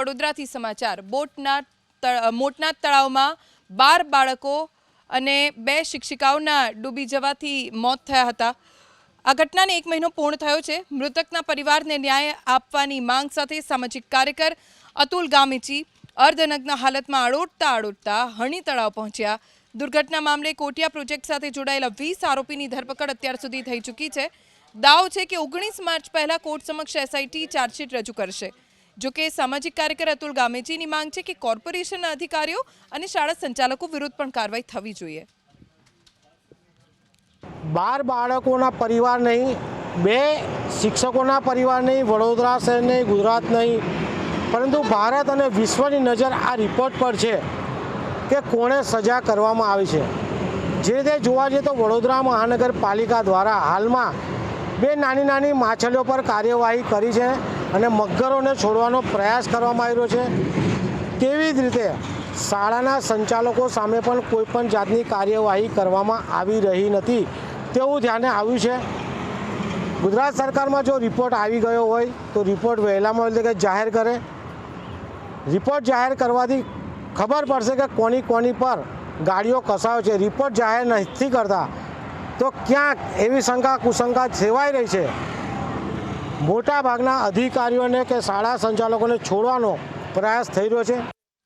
વડોદરાથી સમાચાર। મોટના તળાવમાં 12 બાળકો અને 2 શિક્ષિકાઓના ડૂબી જવાથી મોત થયા હતા। આ ઘટનાને 1 મહિનો પૂર્ણ થયો છે। મૃતકના પરિવારને ન્યાય આપવાની માંગ સાથે સામાજિક કાર્યકર અતુલ ગામેચી અર્ધનગ્ન હાલતમાં આડોટતા હણી તળાવ પહોંચ્યા। દુર્ઘટના મામલે કોટિયા પ્રોજેક્ટ સાથે જોડાયેલા 20 આરોપીની ધરપકડ અત્યાર સુધી થઈ ચૂકી છે। દાવ છે કે 19 માર્ચ પહેલા કોર્ટ સમક્ષ એસઆઈટી ચાર્જશીટ રજૂ કરશે। જો કે સામાજિક કાર્યકર અતુલ ગામેચીની માંગ છે કે કોર્પોરેશનના અધિકારીઓ અને શાળા સંચાલકો વિરુદ્ધ પણ કાર્યવાહી થવી જોઈએ। 12 બાળકોના પરિવાર નહીં, 2 શિક્ષકોના પરિવાર નહીં, વડોદરા શહેર નહીં, ગુજરાત નહીં, પરંતુ ભારત અને વિશ્વની નજર આ રિપોર્ટ પર છે કે કોણે સજા કરવામાં આવી છે। જે રીતે જોવા જઈએ તો વડોદરા મહાનગરપાલિકા દ્વારા હાલમાં 2 નાની માછલીઓ પર કાર્યવાહી કરી છે અને મગરોને છોડવાનો પ્રયાસ કરવામાં આવી રહ્યો છે। તેવી જ રીતે શાળાના સંચાલકો સામે પણ કોઈપણ જાતની કાર્યવાહી કરવામાં આવી રહી નથી તેવું ધ્યાને આવ્યું છે। ગુજરાત સરકારમાં જો રિપોર્ટ આવી ગયો હોય તો રિપોર્ટ વહેલામાં વહેલી જાહેર કરે। રિપોર્ટ જાહેર કરવાથી ખબર પડશે કે કોની પર ગાડીઓ કસાયો છે। રિપોર્ટ જાહેર નથી કરતા તો ક્યાંક એવી શંકા કુશંકા સેવાઈ રહી છે। મોટા ભાગના અધિકારીઓને કે શાળા સંચાલકોને છોડવાનો પ્રયાસ થઈ રહ્યો છે।